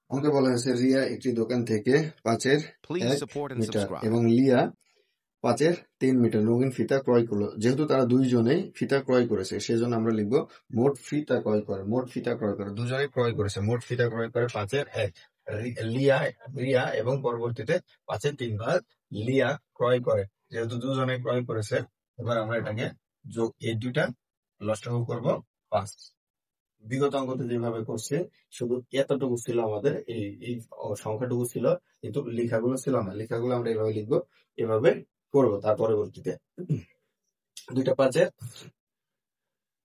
অঙ্কে বলা হয়েছে রিয়া একটি দোকান থেকে 5-এর Please 1 support and মিটার subscribe. এবং লিয়া 5-এর 3 মিটার রঙিন ফিতা ক্রয় করলো। যেহেতু তারা দুইজনেই ফিতা ক্রয় করেছে সেজন্য আমরা লিখবো মোট ফিতা ক্রয় করে। মোট ফিতা ক্রয় করে, দুজনেই ক্রয় করেছে। মোট ফিতা ক্রয় করে 5-এর 1 রিয়া এবং পরবর্তীতে 5-এর 3 ভাগ লিয়া ক্রয় করে। যেহেতু দুজনে ক্রয় করেছে, এবার আমরা এটাকে যোগ এই দুইটা লসাগু করব 5। বিগত অঙ্কতে যেভাবে করছে শুধু এতটুকু ছিল, আমাদের এই সংখ্যাটুকু ছিল, কিন্তু লেখাগুলো ছিল না। লেখাগুলো আমরা এভাবে লিখবো, এভাবে করবো। তার পরবর্তীতে দুইটা 5-এর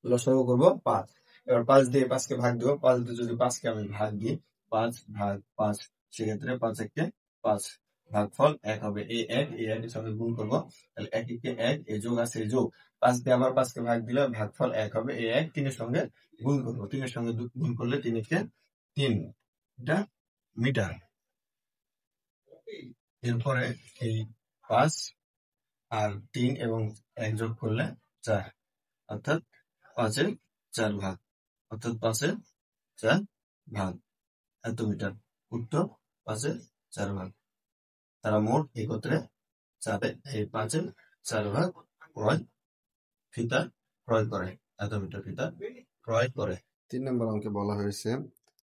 লসাগু করবো 5। এবার 5 দিয়ে 5কে ভাগ দিব। 5 দিয়ে যদি 5কে আমি ভাগ দিই, 5 ভাগ 5, সেক্ষেত্রে 5 একে 5, ভাগফল 1 হবে। এই 1 এর সঙ্গে গুণ করবো, তাহলে 1 একে 1, এই যোগ আছে এই যোগ। 5 দিয়ে আবার 5কে ভাগ দিলে ভাগফল 1 হবে। এই 1 3 এর সঙ্গে গুণ করবো, 3 এর সঙ্গে গুণ করলে 3 একে 3, এটা মিটার। এরপরে এই 5 আর 3 এবং 1 যোগ করলে 4, অর্থাৎ 5-এর 4 ভাগ, অর্থাৎ 5-এর 4 ভাগ, এত মিটার। উত্তর 5-এর 4 ভাগ। তারা মোট একত্রে 5-এর 4 ভাগ ফিতা ক্রয় করে, এত মিটার ফিতা ক্রয় করে। 3 নম্বর অঙ্কে বলা হয়েছে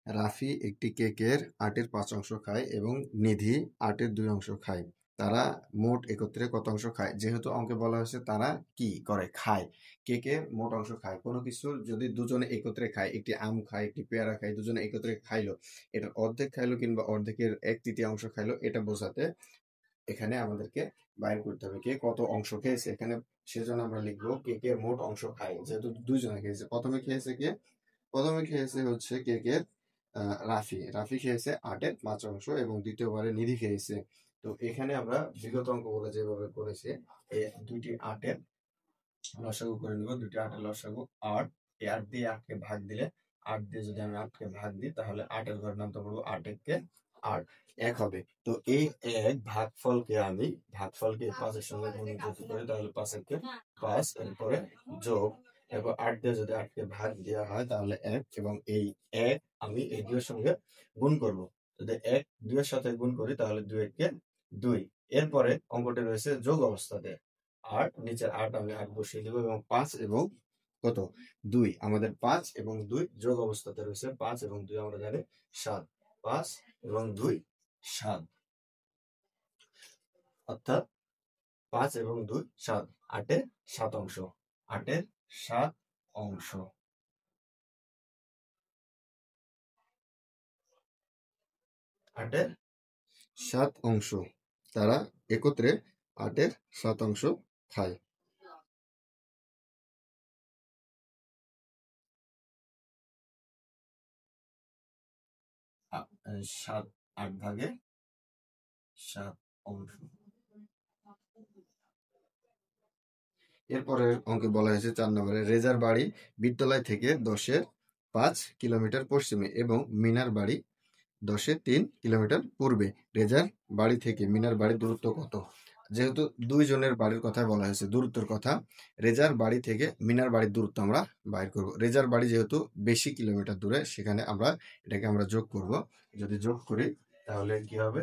রাফি একটি কেকের 8-এর 5 অংশ খায় এবং নিধি 8-এর 2 অংশ খায়। তারা মোট একত্রে কত অংশ খায়? যেহেতু অঙ্কে বলা হয়েছে তারা কি করে, খায়। কেকের মোট অংশ খায়। কোনো কিছু যদি দুজনে একত্রে খায়, একটি আম খায়, একটি পেয়ারা খায়, দুজনে একত্রে খাইলো, এটার অর্ধেক খাইলো কিংবা অর্ধেকের 1/3 খাইলো, এটা বোঝাতে এখানে আমাদেরকে বাইর করতে হবে কে কত অংশ খেয়েছে। এখানে সেজন্য আমরা লিখবো কেকের মোট অংশ খায়, যেহেতু দুইজনে খেয়েছে। প্রথমে খেয়েছে কে? প্রথমে খেয়েছে হচ্ছে কেকের রাফি খেয়েছে 8-এর 5 অংশ এবং দ্বিতীয়বারে নিধি খেয়েছে। তো এখানে আমরা বিগত অঙ্কগুলো যেভাবে করেছি, এই দুইটি 8-এর লসাগু করে নিব। দুইটি 8-এর লসাগু 8। এই 8 দিয়ে 8কে ভাগ দিলে, 8 দিয়ে যদি আমি 8কে ভাগ দিই, তাহলে 8-এর ঘরে নামতে পারবো 8 একে 8, 1 হবে। তো এই 1 ভাগফলকে আমি 5-এর সঙ্গে গুণিত করি, তাহলে 5 একে 5, এরপরে যোগ, এরপর 8 দিয়ে যদি 8কে ভাগ দেওয়া হয় তাহলে 1, এবং এই 1 আমি এই 2 এর সঙ্গে গুণ করব। যদি 1 2 এর সাথে গুণ করি তাহলে 2 একে 2। এরপরে অঙ্কটি রয়েছে যোগ অবস্থাতে। 8 নিচের 8 আমি 8 বসিয়ে দেবো এবং 5 এবং কত 2, আমাদের 5 এবং 2 যোগ অবস্থাতে রয়েছে। 5 এবং 2 আমরা জানি 7, 5 এবং 2 7, অর্থাৎ 5 এবং 2 7, 8-এর 7 অংশ, 8-এর 7 অংশ, 8-এর 7 অংশ। তারা একত্রে 8-এর 7 অংশ খায়। 7 8 ভাগে 7 অংশ। এরপরের অঙ্কে বলা হয়েছে 4 নম্বরে রেজার বাড়ি বিদ্যালয় থেকে 10-এর 5 কিলোমিটার পশ্চিমে এবং মিনার বাড়ি 10-এর 3 কিলোমিটার পূর্বে। রেজার বাড়ি থেকে মিনার বাড়ির দূরত্ব কত? যেহেতু দুইজনের বাড়ির কথা বলা হয়েছে, দূরত্বের কথা, রেজার বাড়ি থেকে মিনার বাড়ির দূরত্ব আমরা বাইর করব। রেজার বাড়ি যেহেতু বেশি কিলোমিটার দূরে, সেখানে এটাকে আমরা যোগ করব। যদি যোগ করি তাহলে কি হবে?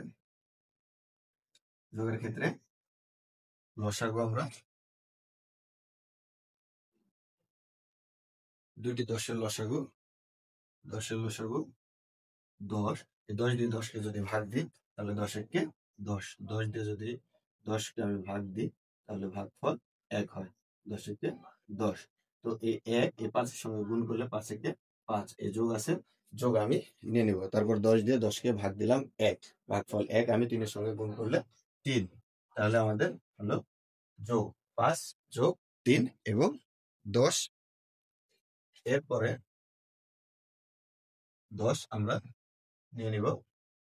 যোগের ক্ষেত্রে লসাগু আমরা দুইটি 10-এর লসাগু 10, এই 10 দিয়ে 10কে যদি ভাগ দিই তাহলে 10 একে 10, 10 দিয়ে যদি 10কে আমি ভাগ দিই তাহলে ভাগফল 1 হয়। 10 একে 10। তো এই 1 এই 5-এর সঙ্গে গুণ করলে 5 একে 5, এই যোগ আছে, যোগ আমি নিয়ে নিব। তারপর 10 দিয়ে 10কে ভাগ দিলাম 1, ভাগফল 1 আমি 3-এর সঙ্গে গুণ করলে 3, তাহলে আমাদের হলো যোগ 5 যোগ 3 এবং 10। এরপরে 10 আমরা নিয়ে নিব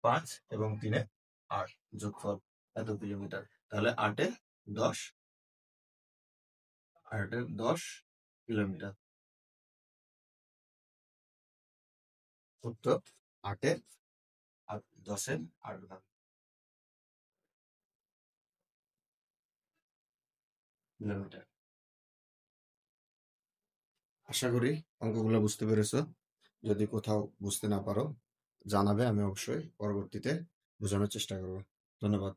5 এবং 3-এ 8, যোগফল এত কিলোমিটার। তাহলে 8-এ 10 কিলোমিটার। উত্তর 8-এর 10-এর 8 ভাগ কিলোমিটার। আশা করি অঙ্কগুলো বুঝতে পেরেছো। যদি কোথাও বুঝতে না পারো জানাবে, আমি অবশ্যই পরবর্তীতে বোঝানোর চেষ্টা করব। ধন্যবাদ।